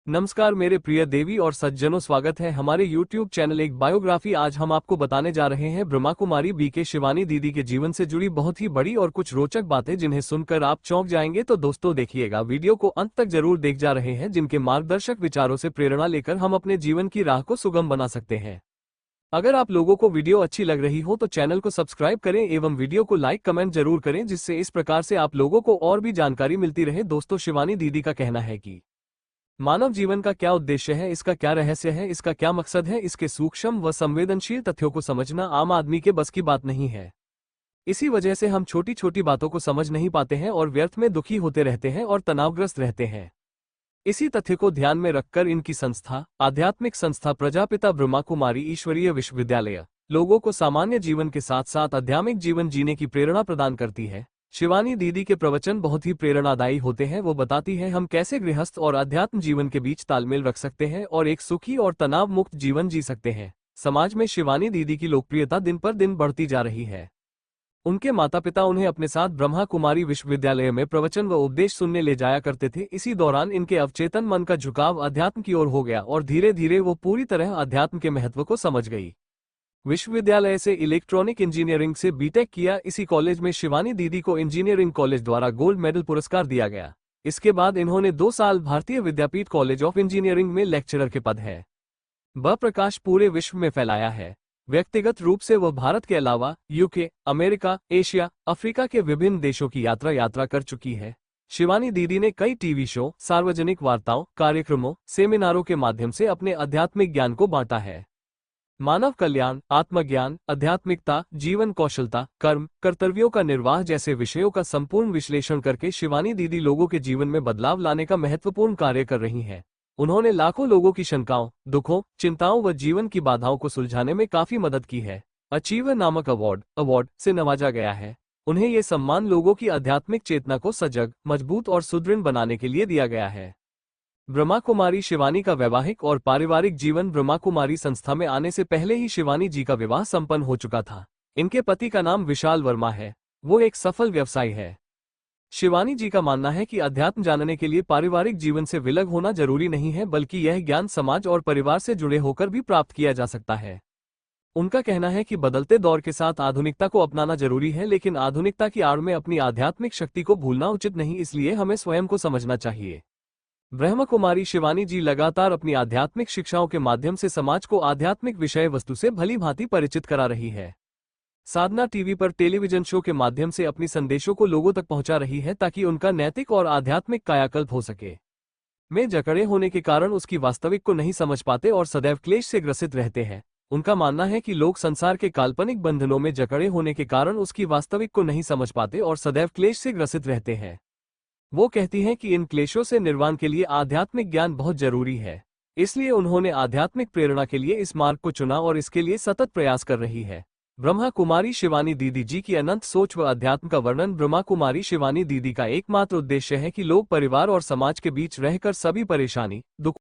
नमस्कार मेरे प्रिय देवी और सज्जनों, स्वागत है हमारे YouTube चैनल एक बायोग्राफी। आज हम आपको बताने जा रहे हैं ब्रह्मा कुमारी बीके शिवानी दीदी के जीवन से जुड़ी बहुत ही बड़ी और कुछ रोचक बातें जिन्हें सुनकर आप चौंक जाएंगे। तो दोस्तों देखिएगा, वीडियो को अंत तक जरूर देख जा रहे हैं, जिनके मार्गदर्शक विचारों से प्रेरणा लेकर हम अपने जीवन की राह को सुगम बना सकते हैं। अगर आप लोगों को वीडियो अच्छी लग रही हो तो चैनल को सब्सक्राइब करें एवं वीडियो को लाइक कमेंट जरूर करें, जिससे इस प्रकार से आप लोगों को और भी जानकारी मिलती रहे। दोस्तों, शिवानी दीदी का कहना है कि मानव जीवन का क्या उद्देश्य है, इसका क्या रहस्य है, इसका क्या मकसद है, इसके सूक्ष्म व संवेदनशील तथ्यों को समझना आम आदमी के बस की बात नहीं है। इसी वजह से हम छोटी छोटी बातों को समझ नहीं पाते हैं और व्यर्थ में दुखी होते रहते हैं और तनावग्रस्त रहते हैं। इसी तथ्य को ध्यान में रखकर इनकी संस्था, आध्यात्मिक संस्था प्रजापिता ब्रह्मा कुमारी ईश्वरीय विश्वविद्यालय, लोगों को सामान्य जीवन के साथ साथ आध्यात्मिक जीवन जीने की प्रेरणा प्रदान करती है। शिवानी दीदी के प्रवचन बहुत ही प्रेरणादायी होते हैं। वो बताती है हम कैसे गृहस्थ और अध्यात्म जीवन के बीच तालमेल रख सकते हैं और एक सुखी और तनाव मुक्त जीवन जी सकते हैं। समाज में शिवानी दीदी की लोकप्रियता दिन पर दिन बढ़ती जा रही है। उनके माता पिता उन्हें अपने साथ ब्रह्मा कुमारी विश्वविद्यालय में प्रवचन व उपदेश सुनने ले जाया करते थे। इसी दौरान इनके अवचेतन मन का झुकाव अध्यात्म की ओर हो गया और धीरे धीरे वो पूरी तरह अध्यात्म के महत्व को समझ गई। विश्वविद्यालय से इलेक्ट्रॉनिक इंजीनियरिंग से बीटेक किया। इसी कॉलेज में शिवानी दीदी को इंजीनियरिंग कॉलेज द्वारा गोल्ड मेडल पुरस्कार दिया गया। इसके बाद इन्होंने 2 साल भारतीय विद्यापीठ कॉलेज ऑफ इंजीनियरिंग में लेक्चरर के पद है व प्रकाश पूरे विश्व में फैलाया है। व्यक्तिगत रूप से वह भारत के अलावा यूके, अमेरिका, एशिया, अफ्रीका के विभिन्न देशों की यात्रा कर चुकी है। शिवानी दीदी ने कई टीवी शो, सार्वजनिक वार्ताओं, कार्यक्रमों, सेमिनारों के माध्यम से अपने आध्यात्मिक ज्ञान को बांटा है। मानव कल्याण, आत्मज्ञान, आध्यात्मिकता, जीवन कौशलता, कर्म, कर्तव्यों का निर्वाह जैसे विषयों का संपूर्ण विश्लेषण करके शिवानी दीदी लोगों के जीवन में बदलाव लाने का महत्वपूर्ण कार्य कर रही हैं। उन्होंने लाखों लोगों की शंकाओं, दुखों, चिंताओं व जीवन की बाधाओं को सुलझाने में काफी मदद की है। अचीवर नामक अवार्ड से नवाजा गया है। उन्हें ये सम्मान लोगों की आध्यात्मिक चेतना को सजग, मजबूत और सुदृढ़ बनाने के लिए दिया गया है। ब्रह्मा कुमारी शिवानी का वैवाहिक और पारिवारिक जीवन। ब्रह्मा कुमारी संस्था में आने से पहले ही शिवानी जी का विवाह संपन्न हो चुका था। इनके पति का नाम विशाल वर्मा है। वो एक सफल व्यवसायी है। शिवानी जी का मानना है कि अध्यात्म जानने के लिए पारिवारिक जीवन से विलग होना जरूरी नहीं है, बल्कि यह ज्ञान समाज और परिवार से जुड़े होकर भी प्राप्त किया जा सकता है। उनका कहना है कि बदलते दौर के साथ आधुनिकता को अपनाना जरूरी है, लेकिन आधुनिकता की आड़ में अपनी आध्यात्मिक शक्ति को भूलना उचित नहीं, इसलिए हमें स्वयं को समझना चाहिए। ब्रह्मा कुमारी शिवानी जी लगातार अपनी आध्यात्मिक शिक्षाओं के माध्यम से समाज को आध्यात्मिक विषय वस्तु से भली भांति परिचित करा रही है। साधना टीवी पर टेलीविजन शो के माध्यम से अपनी संदेशों को लोगों तक पहुंचा रही है, ताकि उनका नैतिक और आध्यात्मिक कायाकल्प हो सके। में जकड़े होने के कारण उसकी वास्तविक को नहीं समझ पाते और सदैव क्लेश से ग्रसित रहते हैं। उनका मानना है कि लोग संसार के काल्पनिक बंधनों में जकड़े होने के कारण उसकी वास्तविक को नहीं समझ पाते और सदैव क्लेश से ग्रसित रहते हैं। वो कहती हैं कि इन क्लेशों से निर्वाण के लिए आध्यात्मिक ज्ञान बहुत जरूरी है। इसलिए उन्होंने आध्यात्मिक प्रेरणा के लिए इस मार्ग को चुना और इसके लिए सतत प्रयास कर रही है। ब्रह्मा कुमारी शिवानी दीदी जी की अनंत सोच व अध्यात्म का वर्णन। ब्रह्मा कुमारी शिवानी दीदी का एकमात्र उद्देश्य है कि लोग परिवार और समाज के बीच रहकर सभी परेशानी, दुख